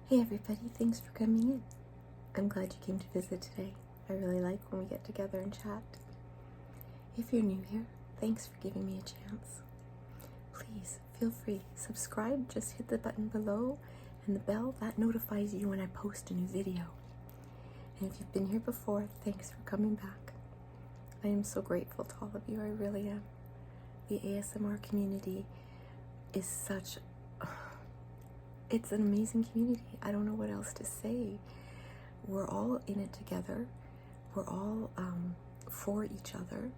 Hey everybody, thanks for coming in. I'm glad you came to visit today. I really like when we get together and chat. If you're new here, thanks for giving me a chance. Please feel free, subscribe, just hit the button below and the bell, that notifies you when I post a new video. And if you've been here before, thanks for coming back. I am so grateful to all of you, I really am. The ASMR community is it's an amazing community. I don't know what else to say. We're all in it together. We're all for each other.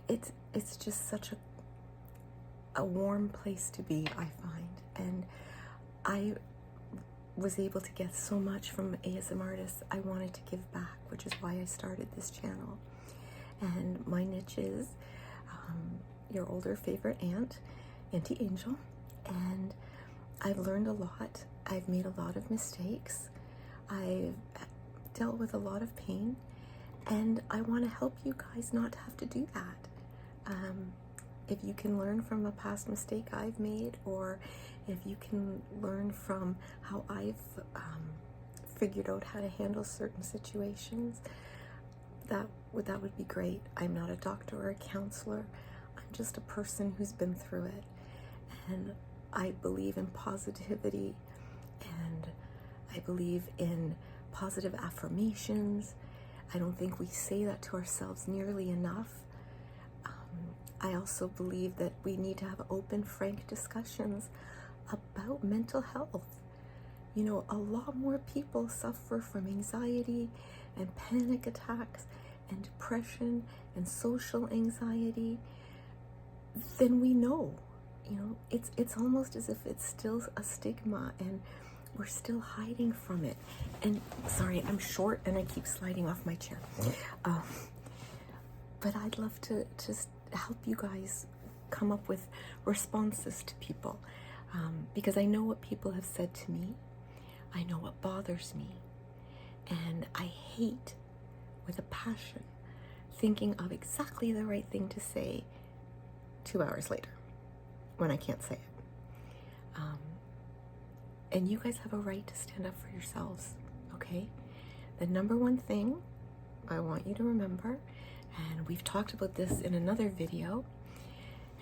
It's just such a warm place to be, I find. And I was able to get so much from ASMR artists. I wanted to give back, which is why I started this channel. And my niche is your older favorite aunt, Auntie Angel. And I've learned a lot. I've made a lot of mistakes. I've dealt with a lot of pain, and I want to help you guys not to have to do that. If you can learn from a past mistake I've made, or if you can learn from how I've figured out how to handle certain situations, that would be great. I'm not a doctor or a counselor. I'm just a person who's been through it, and I believe in positivity, and I believe in positive affirmations. I don't think we say that to ourselves nearly enough. I also believe that we need to have open, frank discussions about mental health. You know, a lot more people suffer from anxiety and panic attacks and depression and social anxiety than we know. You know, it's almost as if it's still a stigma and we're still hiding from it. And sorry, I'm short and I keep sliding off my chair. But I'd love to just help you guys come up with responses to people, because I know what people have said to me. I know what bothers me. And I hate with a passion thinking of exactly the right thing to say 2 hours later when I can't say it. And you guys have a right to stand up for yourselves, okay? The number one thing I want you to remember, and we've talked about this in another video,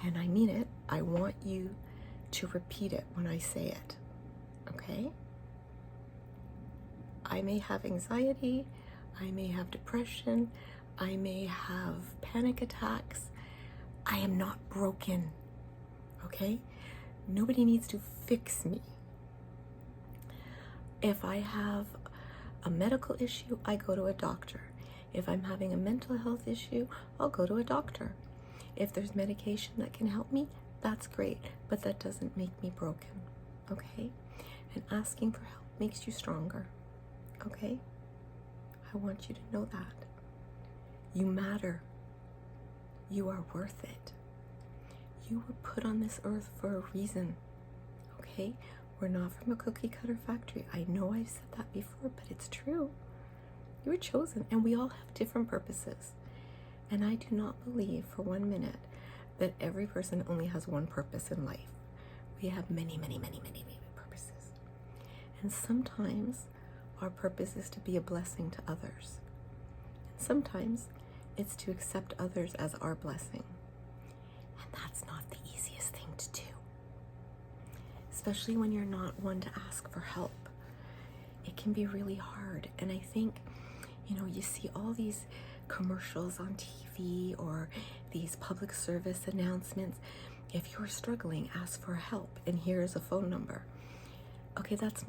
and I mean it, I want you to repeat it when I say it, okay? I may have anxiety, I may have depression, I may have panic attacks. I am not broken, okay? Nobody needs to fix me. If I have a medical issue, I go to a doctor. If I'm having a mental health issue, I'll go to a doctor. If there's medication that can help me, that's great, but that doesn't make me broken, okay? And asking for help makes you stronger, okay? I want you to know that. You matter. You are worth it. You were put on this earth for a reason, okay? We're not from a cookie cutter factory. I know I've said that before, but it's true. You were chosen, and we all have different purposes. And I do not believe for 1 minute that every person only has one purpose in life. We have many, many, many, many, many purposes. And sometimes our purpose is to be a blessing to others. And sometimes it's to accept others as our blessing. And that's not the easiest thing to do. Especially when you're not one to ask for help. It can be really hard. And I think, you know, you see all these commercials on TV or these public service announcements. If you're struggling, ask for help, and here's a phone number. Okay, that's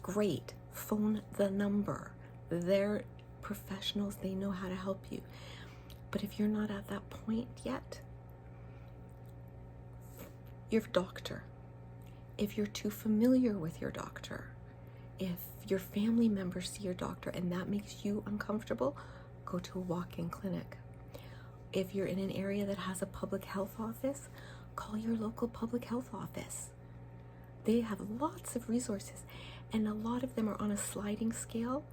great. Phone the number. They're professionals, they know how to help you. But if you're not at that point yet, your doctor. If you're too familiar with your doctor, if your family members see your doctor and that makes you uncomfortable, go to a walk-in clinic. If you're in an area that has a public health office, call your local public health office. They have lots of resources, and a lot of them are on a sliding scale.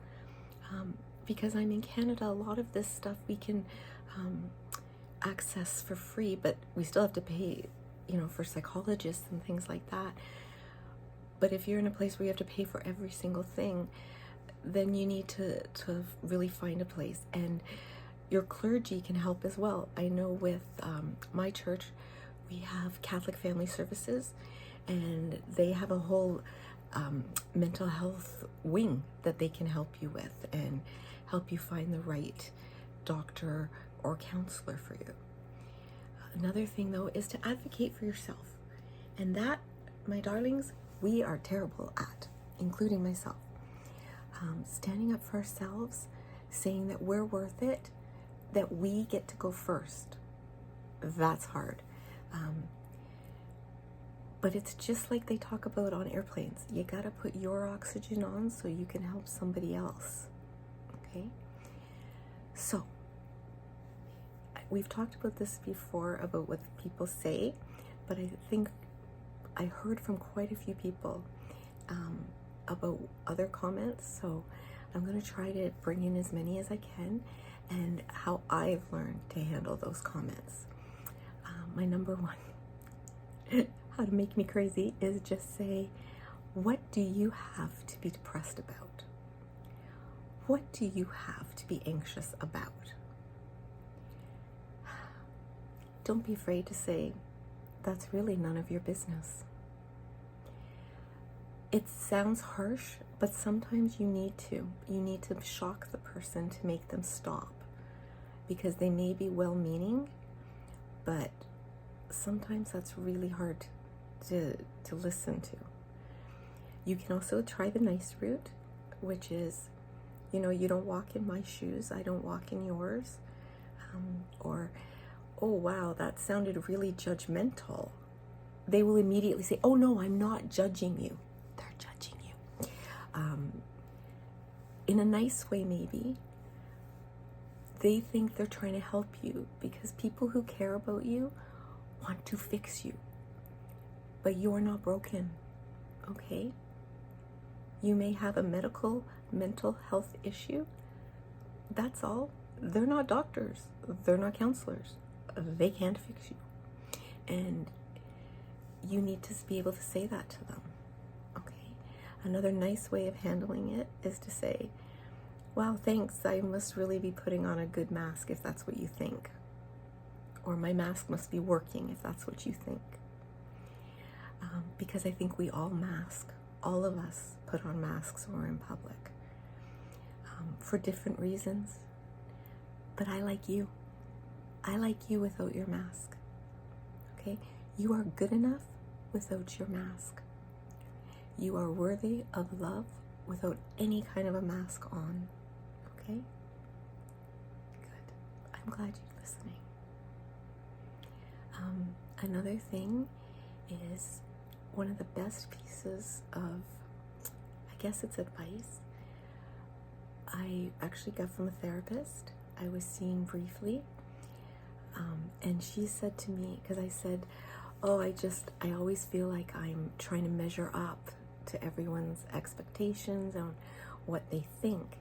Because I'm in Canada, a lot of this stuff we can access for free, but we still have to pay, you know, for psychologists and things like that. But if you're in a place where you have to pay for every single thing, then you need to really find a place. And your clergy can help as well. I know with my church, we have Catholic Family Services, and they have a whole mental health wing that they can help you with and help you find the right doctor or counselor for you. Another thing, though, is to advocate for yourself. And that, my darlings, we are terrible at, including myself. Standing up for ourselves, saying that we're worth it, that we get to go first. That's hard. But it's just like they talk about on airplanes. You gotta put your oxygen on so you can help somebody else. Okay? So, we've talked about this before, about what people say, but I think I heard from quite a few people about other comments, so I'm going to try to bring in as many as I can and how I've learned to handle those comments. My number one, how to make me crazy, is just say, what do you have to be depressed about? What do you have to be anxious about? Don't be afraid to say, that's really none of your business. It sounds harsh, but sometimes you need to. You need to shock the person to make them stop, because they may be well-meaning, but sometimes that's really hard to listen to. You can also try the nice route, which is, you don't walk in my shoes, I don't walk in yours. Or, oh wow, that sounded really judgmental. They will immediately say, oh no, I'm not judging you. They're judging you. In a nice way, maybe. They think they're trying to help you, because people who care about you want to fix you. But you're not broken, okay? You may have a mental health issue. That's all. They're not doctors. They're not counselors. They can't fix you. And you need to be able to say that to them, okay? Another nice way of handling it is to say, wow, thanks, I must really be putting on a good mask if that's what you think. Or my mask must be working if that's what you think. Because I think we all mask. All of us put on masks when we're in public. For different reasons. But I like you. I like you without your mask. Okay? You are good enough without your mask. You are worthy of love without any kind of a mask on. Okay? Good. I'm glad you're listening. Another thing is, one of the best pieces of, I guess it's advice, I actually got from a therapist I was seeing briefly. And she said to me, because I said, oh, I always feel like I'm trying to measure up to everyone's expectations on what they think.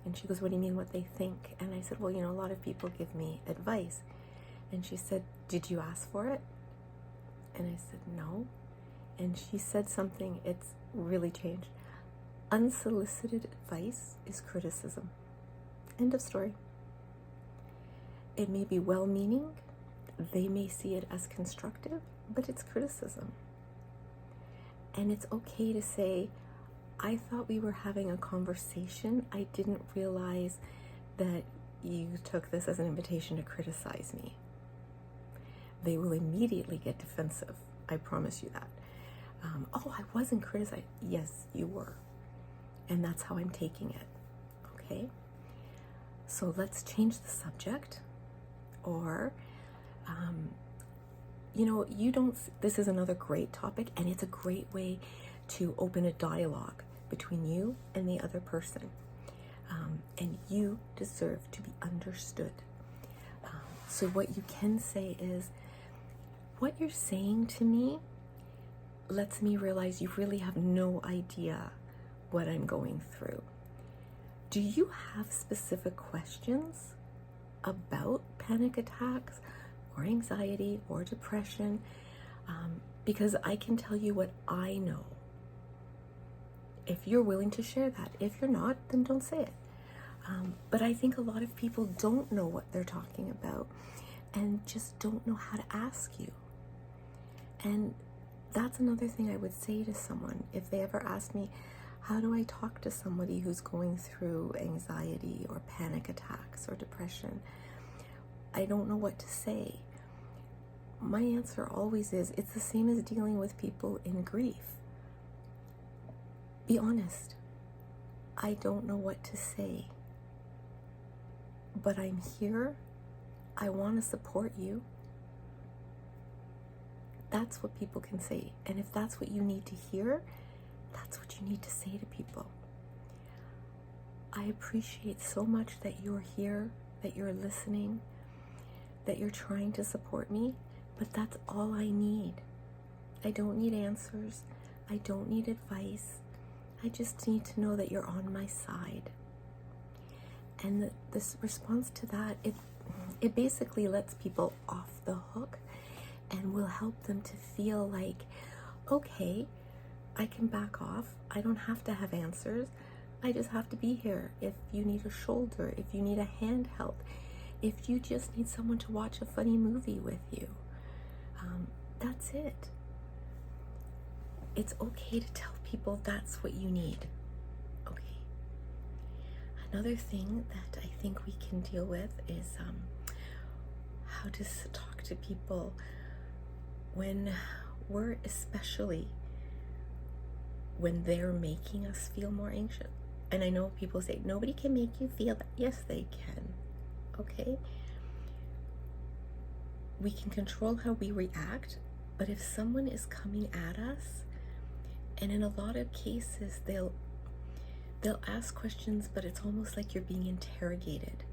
And she goes, what do you mean what they think? And I said, well, a lot of people give me advice. And she said, did you ask for it? And I said, no. And she said something, it's really changed. Unsolicited advice is criticism. End of story. It may be well-meaning. They may see it as constructive, but it's criticism. And it's okay to say, I thought we were having a conversation. I didn't realize that you took this as an invitation to criticize me. They will immediately get defensive. I promise you that. Oh, I wasn't criticized. Yes, you were. And that's how I'm taking it. Okay? So let's change the subject. Or, this is another great topic, and it's a great way to open a dialogue between you and the other person. And you deserve to be understood. So what you can say is, what you're saying to me lets me realize you really have no idea what I'm going through. Do you have specific questions about panic attacks or anxiety or depression? Because I can tell you what I know. if you're willing to share that. If you're not, then don't say it. But I think a lot of people don't know what they're talking about and just don't know how to ask you. And that's another thing I would say to someone if they ever ask me, how do I talk to somebody who's going through anxiety or panic attacks or depression? I don't know what to say. My answer always is, it's the same as dealing with people in grief. Be honest. I don't know what to say. But I'm here. I want to support you. That's what people can say. And if that's what you need to hear, that's what you need to say to people. I appreciate so much that you're here, that you're listening, that you're trying to support me, but that's all I need. I don't need answers. I don't need advice. I just need to know that you're on my side. And this response to that, it basically lets people off the hook and will help them to feel like, okay, I can back off. I don't have to have answers. I just have to be here. If you need a shoulder, if you need a hand held, if you just need someone to watch a funny movie with you, that's it. It's okay to tell people that's what you need. Okay. Another thing that I think we can deal with is how to talk to people when especially when they're making us feel more anxious. And I know people say, nobody can make you feel that. Yes, they can. Okay? We can control how we react, but if someone is coming at us, and in a lot of cases, they'll ask questions, but it's almost like you're being interrogated.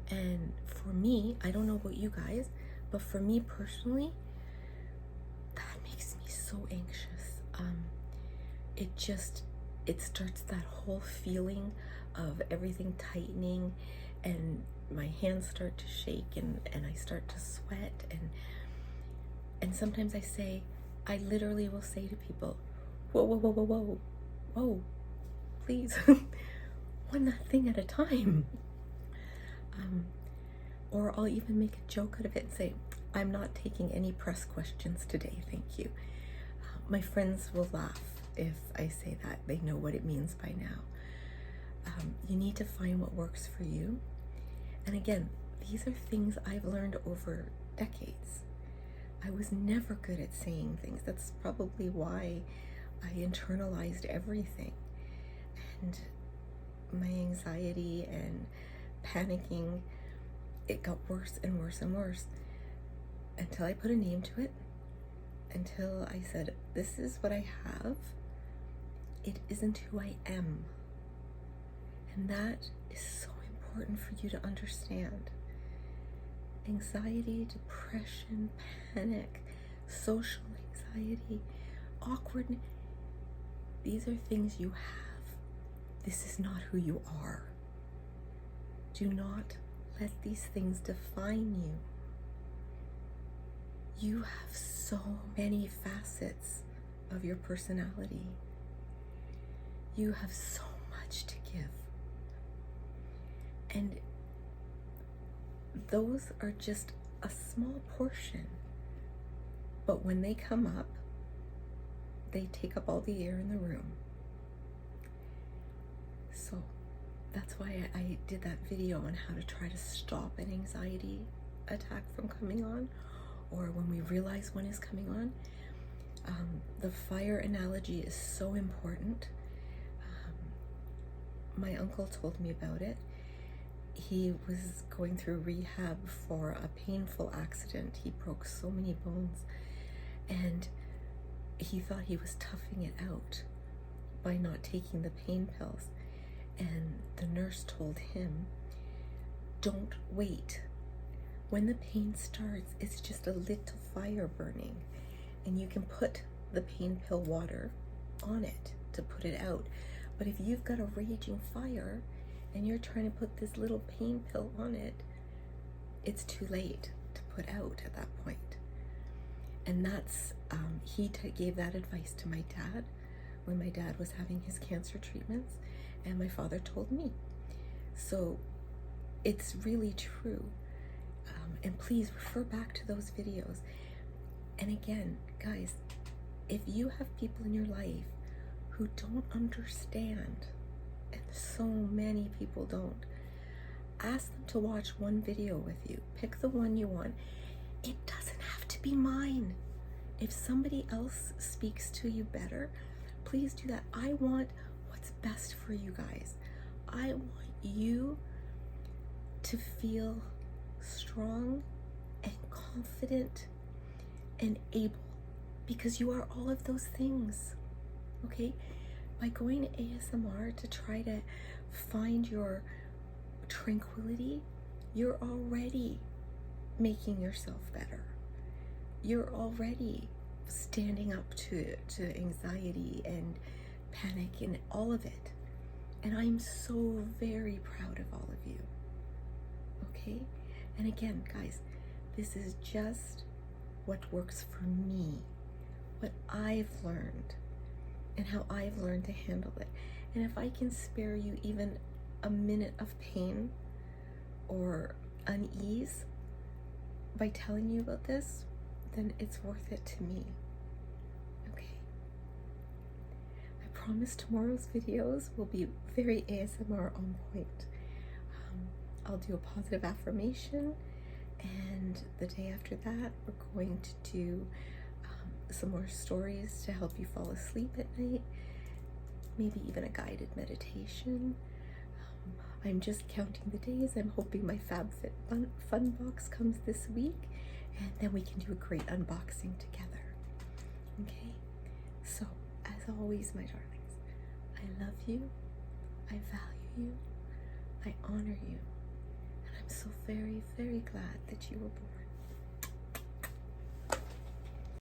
And for me, I don't know about you guys, but for me personally, that makes me so anxious. It starts that whole feeling of everything tightening, and my hands start to shake, and I start to sweat, and sometimes I literally will say to people, whoa, please, one thing at a time. Or I'll even make a joke out of it and say, I'm not taking any press questions today, thank you. My friends will laugh if I say that. They know what it means by now. You need to find what works for you. And again, these are things I've learned over decades. I was never good at saying things. That's probably why I internalized everything. And my anxiety and panicking, it got worse and worse and worse until I put a name to it, until I said, this is what I have. It isn't who I am. And that is so important for you to understand. Anxiety, depression, panic, social anxiety, awkwardness, these are things you have. This is not who you are. Do not let these things define you. You have so many facets of your personality. You have so much to give. And those are just a small portion. But when they come up, they take up all the air in the room. So that's why I did that video on how to try to stop an anxiety attack from coming on, or when we realize one is coming on. The fire analogy is so important. My uncle told me about it. He was going through rehab for a painful accident. He broke so many bones, and he thought he was toughing it out by not taking the pain pills. And the nurse told him, don't wait. When the pain starts, it's just a little fire burning, and you can put the pain pill water on it to put it out. But if you've got a raging fire and you're trying to put this little pain pill on it, it's too late to put out at that point. And that's, he gave that advice to my dad when my dad was having his cancer treatments, and my father told me. So it's really true. And please refer back to those videos. And again, guys, if you have people in your life who don't understand, and so many people don't, ask them to watch one video with you. Pick the one you want. It doesn't have to be mine. If somebody else speaks to you better, please do that. I want what's best for you guys. I want you to feel strong and confident and able, because you are all of those things, okay? By going to ASMR to try to find your tranquility, you're already making yourself better. You're already standing up to anxiety and panic and all of it. And I'm so very proud of all of you, okay? And again, guys, this is just what works for me, what I've learned, and how I've learned to handle it. And if I can spare you even a minute of pain or unease by telling you about this, then it's worth it to me, okay? I promise tomorrow's videos will be very ASMR on point. I'll do a positive affirmation, and the day after that, we're going to do some more stories to help you fall asleep at night, maybe even a guided meditation. I'm just counting the days. I'm hoping my FabFitFun box comes this week, and then we can do a great unboxing together. Okay? So, as always, my darlings, I love you, I value you, I honor you, and I'm so very, very glad that you were born.